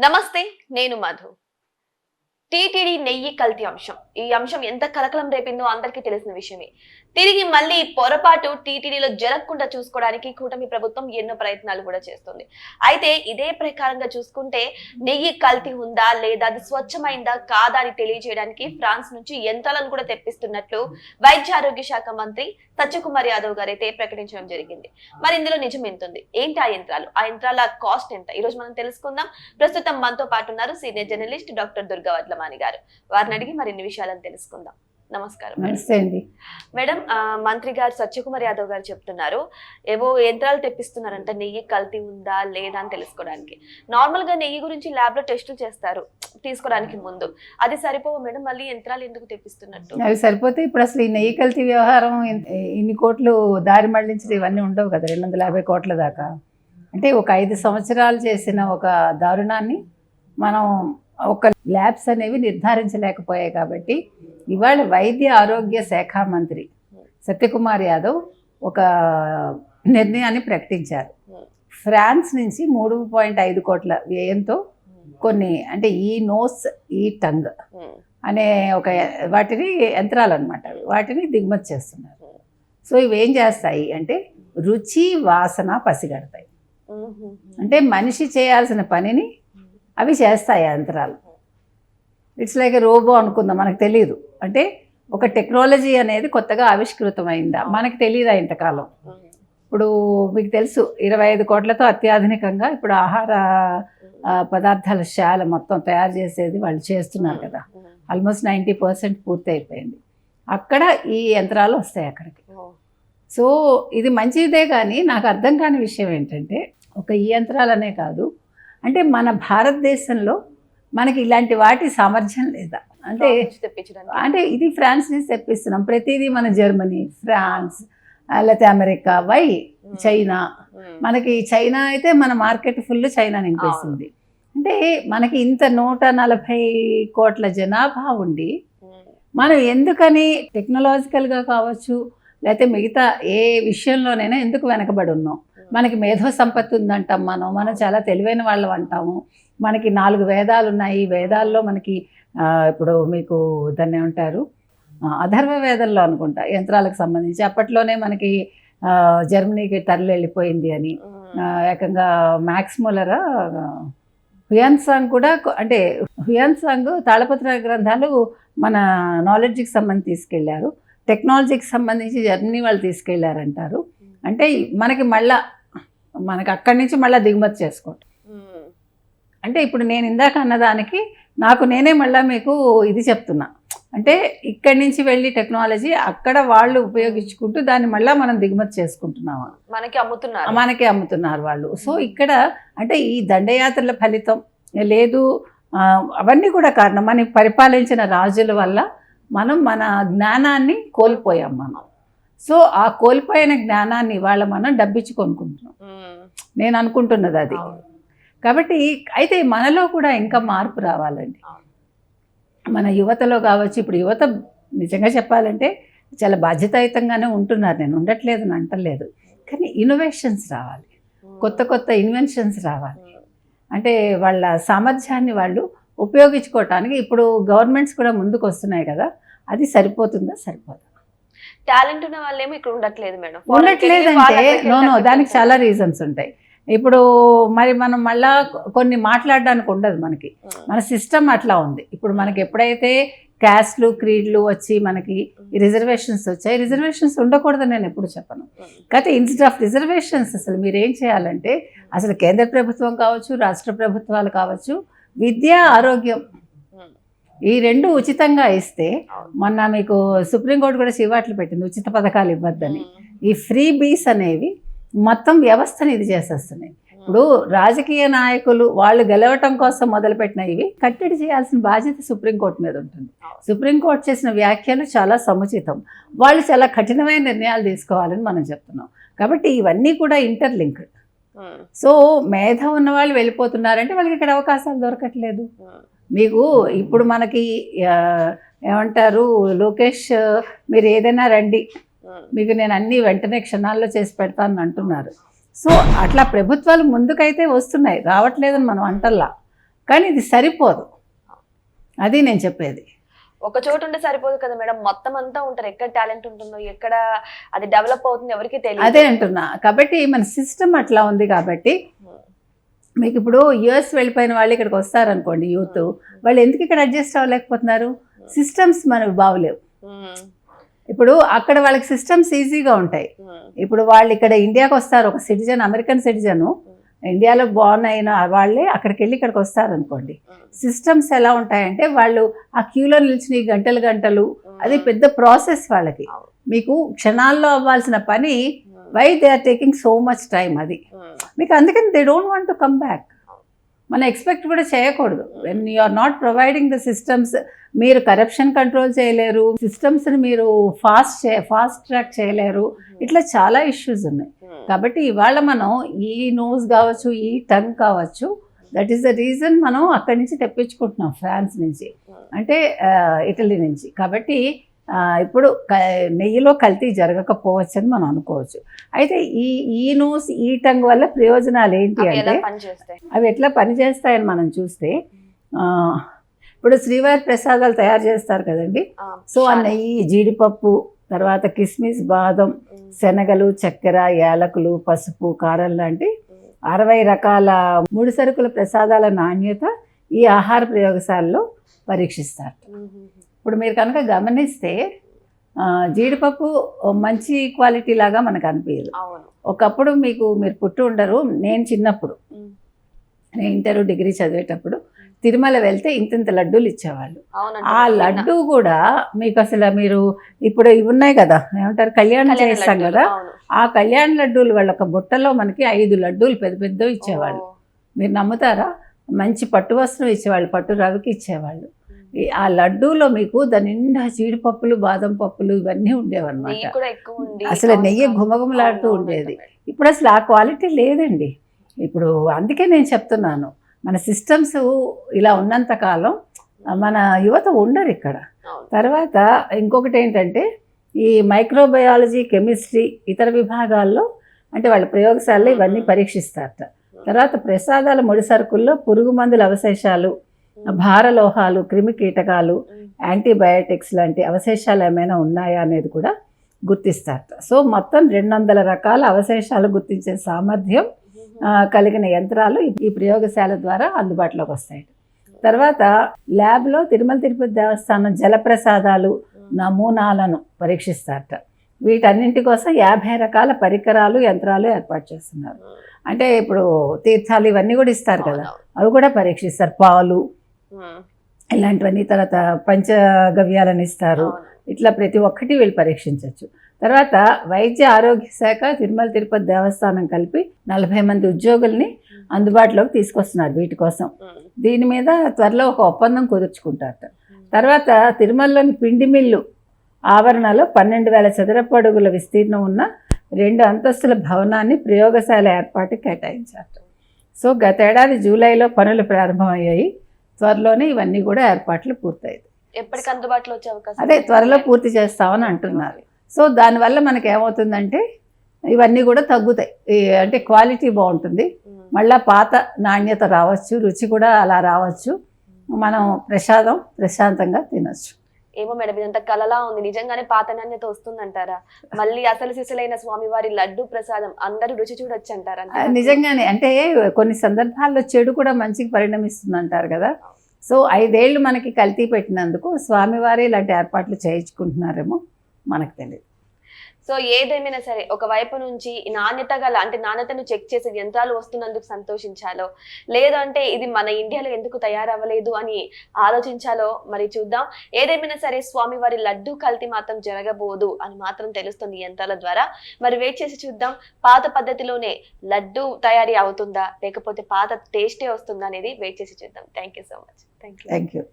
నమస్తే, నేను మధు. టీటీడీ నెయ్యి కల్తీ అంశం. ఈ అంశం ఎంత కలకలం రేపిందో అందరికీ తెలిసిన విషయమే. తిరిగి మళ్ళీ పొరపాటు టీటీడీలో జరగకుండా చూసుకోవడానికి కూటమి ప్రభుత్వం ఎన్నో ప్రయత్నాలు కూడా చేస్తుంది. అయితే ఇదే ప్రకారంగా చూసుకుంటే నెయ్యి కల్తీ ఉందా లేదా, అది స్వచ్ఛమైందా కాదా అని తెలియజేయడానికి ఫ్రాన్స్ నుంచి యంత్రాలను కూడా తెప్పిస్తున్నట్లు వైద్య ఆరోగ్య శాఖ మంత్రి సత్యకుమార్ యాదవ్ గారు అయితే ప్రకటించడం జరిగింది. మరి ఇందులో నిజం ఎంత ఉంది, ఏంటి ఆ యంత్రాల కాస్ట్ ఎంత, ఈ రోజు మనం తెలుసుకుందాం. ప్రస్తుతం మనతో పాటు ఉన్నారు senior journalist doctor Durga Vadlamani గారు. వారిని అడిగి మరిన్ని విషయాలను తెలుసుకుందాం. నమస్కారం. నమస్తే అండి మేడం. మంత్రి గారు సత్యకుమార్ యాదవ్ గారు చెప్తున్నారు, ఏవో యంత్రాలు తెప్పిస్తున్నారంట నెయ్యి కల్తీ ఉందా లేదా అని తెలుసుకోవడానికి. నార్మల్ గా నెయ్యి గురించి ల్యాబ్ లో టెస్టులు చేస్తారు తీసుకోవడానికి ముందు, అది సరిపోవు మేడం, మళ్ళీ యంత్రాలు ఎందుకు తెప్పిస్తున్నట్టు? అవి సరిపోతే ఇప్పుడు అసలు ఈ నెయ్యి కల్తీ వ్యవహారం ఇన్ని కోట్లు దారి మళ్లించడం ఇవన్నీ ఉండవు కదా, 250 కోట్ల దాకా. అంటే ఒక 5 సంవత్సరాలు చేసిన ఒక దారుణాన్ని మనం ఒక ల్యాబ్స్ అనేవి నిర్ధారించలేకపోయాయి. కాబట్టి ఇవాళ వైద్య ఆరోగ్య శాఖ మంత్రి సత్యకుమార్ యాదవ్ ఒక నిర్ణయాన్ని ప్రకటించారు. ఫ్రాన్స్ నుంచి 3.5 కోట్ల వ్యయంతో కొన్ని, అంటే ఈ నోస్ ఈ టంగ్ అనే ఒక వాటిని యంత్రాలు అనమాట, వాటిని దిగుమతి చేస్తున్నారు. సో ఇవేం చేస్తాయి అంటే రుచి వాసన పసిగడతాయి. అంటే మనిషి చేయాల్సిన పనిని అవి చేస్తాయి ఆ యంత్రాలు. ఇట్స్ లైక్ రోబో అనుకుందాం, మనకు తెలియదు. అంటే ఒక టెక్నాలజీ అనేది కొత్తగా ఆవిష్కృతమైందా, మనకు తెలియదా ఇంతకాలం. ఇప్పుడు మీకు తెలుసు 25 కోట్లతో అత్యాధునికంగా ఇప్పుడు ఆహార పదార్థాల శాల మొత్తం తయారు చేసేది వాళ్ళు చేస్తున్నారు కదా. ఆల్మోస్ట్ 90% పూర్తి అయిపోయింది. అక్కడ ఈ యంత్రాలు వస్తాయి అక్కడికి. సో ఇది మంచిదే, కానీ నాకు అర్థం కాని విషయం ఏంటంటే ఒక ఈ యంత్రాలనే కాదు, అంటే మన భారతదేశంలో మనకి ఇలాంటి వాటి సామర్థ్యం లేదా. అంటే ఇది ఫ్రాన్స్ నుంచి తెప్పిస్తున్నాం ప్రతిదీ, మన జర్మనీ, ఫ్రాన్స్, లేకపోతే అమెరికా, వై చైనా. మనకి చైనా అయితే మన మార్కెట్ ఫుల్ చైనా నింపేస్తుంది. అంటే మనకి ఇంత 140 కోట్ల జనాభా ఉండి మనం ఎందుకని టెక్నాలజికల్గా కావచ్చు లేకపోతే మిగతా ఏ విషయంలోనైనా ఎందుకు వెనకబడి ఉన్నాం? మనకి మేధో సంపత్తి ఉందంటాం, మనం చాలా తెలివైన వాళ్ళం అంటాము. మనకి 4 వేదాలు ఉన్నాయి. వేదాల్లో మనకి ఇప్పుడు మీకు దాన్ని ఏమంటారు, అధర్వ వేదంలో అనుకుంటా యంత్రాలకు సంబంధించి అప్పట్లోనే మనకి జర్మనీకి తరలి వెళ్ళిపోయింది అని ఏకంగా మ్యాక్స్ ముల్లర్, హ్యుయాన్సాంగ్ కూడా, అంటే హ్యుయాన్సాంగ్ తాళపత్ర గ్రంథాలు మన నాలెడ్జ్కి సంబంధించి తీసుకెళ్లారు, టెక్నాలజీకి సంబంధించి జర్మనీ వాళ్ళు తీసుకెళ్లారంటారు. అంటే మనకి అక్కడి నుంచి మళ్ళీ దిగుమతి చేసుకోవటం. అంటే ఇప్పుడు నేను ఇందాక అన్నదానికి నేనే మళ్ళీ మీకు ఇది చెప్తున్నా. అంటే ఇక్కడి నుంచి వెళ్ళి టెక్నాలజీ అక్కడ వాళ్ళు ఉపయోగించుకుంటూ దాన్ని మళ్ళీ మనం దిగుమతి చేసుకుంటున్నామా, మనకే అమ్ముతున్నారు వాళ్ళు. సో ఇక్కడ అంటే ఈ దండయాత్రల ఫలితం లేదు, అవన్నీ కూడా కారణం. మనకి పరిపాలించిన రాజుల వల్ల మనం మన జ్ఞానాన్ని కోల్పోయాం మనం. సో ఆ కోల్పోయిన జ్ఞానాన్ని వాళ్ళ మనం డబ్బిచ్చి కొనుక్కుంటున్నాం, నేను అనుకుంటున్నది అది. కాబట్టి అయితే మనలో కూడా ఇంకా మార్పు రావాలండి. మన యువతలో కావచ్చు. ఇప్పుడు యువత నిజంగా చెప్పాలంటే చాలా బాధ్యతాయుతంగానే ఉంటున్నారు, నేను ఉండట్లేదు అని అంటలేదు. కానీ ఇన్నోవేషన్స్ రావాలి, కొత్త కొత్త ఇన్వెన్షన్స్ రావాలి. అంటే వాళ్ళ సామర్థ్యాన్ని వాళ్ళు ఉపయోగించుకోవటానికి ఇప్పుడు గవర్నమెంట్స్ కూడా ముందుకు వస్తున్నాయి కదా. అది సరిపోతుందా? సరిపోదా? టాలెంట్ ఉన్న వాళ్ళేమో ఇక్కడ ఉండట్లేదు మేడం. ఉండట్లేదంటే దానికి చాలా రీజన్స్ ఉంటాయి. ఇప్పుడు మరి మనం మళ్ళా కొన్ని మాట్లాడడానికి ఉండదు మనకి, మన సిస్టమ్ అట్లా ఉంది. ఇప్పుడు మనకి ఎప్పుడైతే క్యాస్ట్లు క్రీడ్లు వచ్చి మనకి రిజర్వేషన్స్ వచ్చాయి, రిజర్వేషన్స్ ఉండకూడదని నేను ఎప్పుడు చెప్పను. కాకపోతే ఇన్స్టెడ్ ఆఫ్ రిజర్వేషన్స్ అసలు మీరు ఏం చేయాలంటే, అసలు కేంద్ర ప్రభుత్వం కావచ్చు, రాష్ట్ర ప్రభుత్వాలు కావచ్చు, విద్య ఆరోగ్యం ఈ 2 ఉచితంగా ఇస్తే, మొన్న మీకు సుప్రీంకోర్టు కూడా చివాట్లు పెట్టింది ఉచిత పథకాలు ఇవ్వద్దని. ఈ ఫ్రీ బీస్ అనేవి మొత్తం వ్యవస్థని ఇది చేసేస్తున్నాయి. ఇప్పుడు రాజకీయ నాయకులు వాళ్ళు గెలవటం కోసం మొదలుపెట్టిన ఇవి కట్టడి చేయాల్సిన బాధ్యత సుప్రీంకోర్టు మీద ఉంటుంది. సుప్రీంకోర్టు చేసిన వ్యాఖ్యలు చాలా సముచితం, వాళ్ళు చాలా కఠినమైన నిర్ణయాలు తీసుకోవాలని మనం చెప్తున్నాం. కాబట్టి ఇవన్నీ కూడా ఇంటర్లింక్డ్. సో మేధ ఉన్న వాళ్ళు వెళ్ళిపోతున్నారంటే వాళ్ళకి ఇక్కడ అవకాశాలు దొరకట్లేదు. మీకు ఇప్పుడు మనకి ఏమంటారు, లోకేష్ మీరు ఏదైనా రండి, మీకు నేను అన్ని వెంటనే క్షణాల్లో చేసి పెడతానని అంటున్నారు. సో అట్లా ప్రభుత్వాలు ముందుకైతే వస్తున్నాయి, రావట్లేదని మనం అంటల్లా. కానీ ఇది సరిపోదు, అది నేను చెప్పేది. ఒక చోటు ఉంటే సరిపోదు కదా మేడం, మొత్తం అంతా ఉంటారు, ఎక్కడ టాలెంట్ ఉంటుందో ఎక్కడ అది డెవలప్ అవుతుంది ఎవరికి తెలియదు. అదే అంటున్నా, కాబట్టి మన సిస్టమ్ అట్లా ఉంది. కాబట్టి మీకు ఇప్పుడు యూఎస్ వెళ్ళిపోయిన వాళ్ళు ఇక్కడికి వస్తారనుకోండి, యూత్, వాళ్ళు ఎందుకు ఇక్కడ అడ్జస్ట్ అవ్వలేకపోతున్నారు? సిస్టమ్స్ మనకు బాగలేవు. ఇప్పుడు అక్కడ వాళ్ళకి సిస్టమ్స్ ఈజీగా ఉంటాయి. ఇప్పుడు వాళ్ళు ఇక్కడ ఇండియాకి వస్తారు, ఒక సిటిజన్, అమెరికన్ సిటిజన్ ఇండియాలో బోర్న్ అయిన వాళ్ళే అక్కడికి వెళ్ళి ఇక్కడికి వస్తారనుకోండి, సిస్టమ్స్ ఎలా ఉంటాయంటే వాళ్ళు ఆ క్యూలో నిలిచిన గంటలు గంటలు, అది పెద్ద ప్రాసెస్ వాళ్ళకి. మీకు క్షణాల్లో అవ్వాల్సిన పని why they are taking so much time, అది మీకు. అందుకని they don't want to come back. మనం ఎక్స్పెక్ట్ కూడా చేయకూడదు. When you are not providing the systems, మీరు కరప్షన్ కంట్రోల్ చేయలేరు, సిస్టమ్స్ని మీరు ఫాస్ట్ ట్రాక్ చేయలేరు, ఇట్లా చాలా ఇష్యూస్ ఉన్నాయి. కాబట్టి ఇవాళ మనం ఈ నోస్ కావచ్చు, ఈ టంగ్ కావచ్చు, దట్ ఈస్ ద రీజన్ మనం అక్కడి నుంచి తెప్పించుకుంటున్నాం, ఫ్రాన్స్ నుంచి, అంటే ఇటలీ నుంచి. కాబట్టి ఇప్పుడు నెయ్యిలో కల్తీ జరగకపోవచ్చు అని మనం అనుకోవచ్చు. అయితే ఈ నోస్, ఈ టంగ్ వల్ల ప్రయోజనాలు ఏంటి అంటే, అవి ఎట్లా పనిచేస్తాయని మనం చూస్తే, ఇప్పుడు శ్రీవారి ప్రసాదాలు తయారు చేస్తారు కదండి. సో ఆ నెయ్యి, జీడిపప్పు, తర్వాత కిస్మిస్, బాదం, శనగలు, చక్కెర, యాలకులు, పసుపు, కారం లాంటి 60 రకాల ముడి సరుకుల ప్రసాదాల నాణ్యత ఈ ఆహార ప్రయోగశాలలో పరీక్షిస్తారు. ఇప్పుడు మీరు కనుక గమనిస్తే జీడిపప్పు మంచి క్వాలిటీ లాగా మనకు అనిపించదు. ఒకప్పుడు మీరు పుట్టి ఉండరు, నేను చిన్నప్పుడు, నేను ఇంటర్ డిగ్రీ చదివేటప్పుడు తిరుమల వెళ్తే ఇంత లడ్డూలు ఇచ్చేవాళ్ళు. ఆ లడ్డు కూడా మీకు అసలు, మీరు ఇప్పుడు ఇవి ఉన్నాయి కదా, ఏమంటారు, కళ్యాణం చేస్తాం కదా, ఆ కళ్యాణ లడ్డూలు వాళ్ళ ఒక బుట్టలో మనకి 5 లడ్డూలు పెద్ద పెద్దవి ఇచ్చేవాళ్ళు. మీరు నమ్ముతారా? మంచి పట్టు వస్త్రం ఇచ్చేవాళ్ళు, పట్టు రవికి ఇచ్చేవాళ్ళు. ఆ లడ్డూలో మీకు దాని నిండా జీడిపప్పులు, బాదం పప్పులు ఇవన్నీ ఉండేవన్నమాట. అసలు నెయ్యి గుమగుమలాడుతూ ఉండేది. ఇప్పుడు అసలు ఆ క్వాలిటీ లేదండి. ఇప్పుడు అందుకే నేను చెప్తున్నాను, మన సిస్టమ్స్ ఇలా ఉన్నంత కాలం మన యువత ఉండరు ఇక్కడ. తర్వాత ఇంకొకటి ఏంటంటే, ఈ మైక్రోబయాలజీ, కెమిస్ట్రీ, ఇతర విభాగాల్లో అంటే వాళ్ళ ప్రయోగశాలలో ఇవన్నీ పరీక్షిస్తారట. తర్వాత ప్రసాదాల ముడి సరుకుల్లో పురుగు మందుల అవశేషాలు, భారలోహాలు, క్రిమి కీటకాలు, యాంటీబయాటిక్స్ లాంటి అవశేషాలు ఏమైనా ఉన్నాయా అనేది కూడా గుర్తిస్తారట. సో మొత్తం 200 రకాల అవశేషాలు గుర్తించే సామర్థ్యం కలిగిన యంత్రాలు ఈ ప్రయోగశాల ద్వారా అందుబాటులోకి వస్తాయి. తర్వాత ల్యాబ్లో తిరుమల తిరుపతి దేవస్థానం జలప్రసాదాలు నమూనాలను పరీక్షిస్తారట. వీటన్నింటి కోసం 50 రకాల పరికరాలు, యంత్రాలు ఏర్పాటు చేస్తున్నారు. అంటే ఇప్పుడు తీర్థాలు ఇవన్నీ కూడా ఇస్తారు కదా, అవి కూడా పరీక్షిస్తారు. పాలు ఇలాంటివన్నీ, తర్వాత పంచగవ్యాలను ఇస్తారు. ఇట్లా ప్రతి ఒక్కటి వీళ్ళు పరీక్షించవచ్చు. తర్వాత వైద్య ఆరోగ్య శాఖ, తిరుమల తిరుపతి దేవస్థానం కలిపి 40 మంది ఉద్యోగుల్ని అందుబాటులోకి తీసుకొస్తున్నారు వీటి కోసం. దీని మీద త్వరలో ఒక ఒప్పందం కుదుర్చుకుంటారట. తర్వాత తిరుమలలోని పిండి మిల్లు ఆవరణలో 12,000 చదరపు అడుగుల విస్తీర్ణం ఉన్న 2 అంతస్తుల భవనాన్ని ప్రయోగశాల ఏర్పాటుకి కేటాయించారట. సో గతేడాది జూలైలో పనులు ప్రారంభమయ్యాయి. త్వరలోనే ఇవన్నీ కూడా ఏర్పాట్లు పూర్తయ్యాయి. ఎప్పటికి అందుబాటులో వచ్చే అవకాశం? అదే త్వరలో పూర్తి చేస్తామని అంటున్నారు. సో దానివల్ల మనకి ఏమవుతుందంటే ఇవన్నీ కూడా తగ్గుతాయి. అంటే క్వాలిటీ బాగుంటుంది, మళ్ళీ పాత నాణ్యత రావచ్చు, రుచి కూడా అలా రావచ్చు, మనం ప్రశాంతంగా తినచ్చు. ఏమో మేడం, ఇదంతా కలలా ఉంది. నిజంగానే పాత నాణ్యత వస్తుందంటారా? మళ్ళీ అసలు సిసలైన స్వామివారి లడ్డు ప్రసాదం అందరూ రుచి చూడొచ్చు అంటారా? నిజంగానే, అంటే కొన్ని సందర్భాల్లో చెడు కూడా మంచికి పరిణమిస్తుంది అంటారు కదా. సో 5 ఏళ్ళు మనకి కల్తీ పెట్టినందుకు స్వామివారి ఇలాంటి ఏర్పాట్లు చేయించుకుంటున్నారేమో మనకు తెలియదు. సో ఏదేమైనా సరే, ఒక వైపు నుంచి నాణ్యత గల, అంటే నాణ్యతను చెక్ చేసే యంత్రాలు వస్తున్నందుకు సంతోషించాలో, లేదంటే ఇది మన ఇండియాలో ఎందుకు తయారవ్వలేదు అని ఆలోచించాలో మరి చూద్దాం. ఏదేమైనా సరే స్వామివారి లడ్డు కల్తీ మాత్రం జరగబోదు అని మాత్రం తెలుస్తుంది ఈ యంత్రాల ద్వారా. మరి వెయిట్ చేసి చూద్దాం, పాత పద్ధతిలోనే లడ్డు తయారీ అవుతుందా, లేకపోతే పాత టేస్టే వస్తుందా అనేది వెయిట్ చేసి చూద్దాం. Thank you so much. Thank you.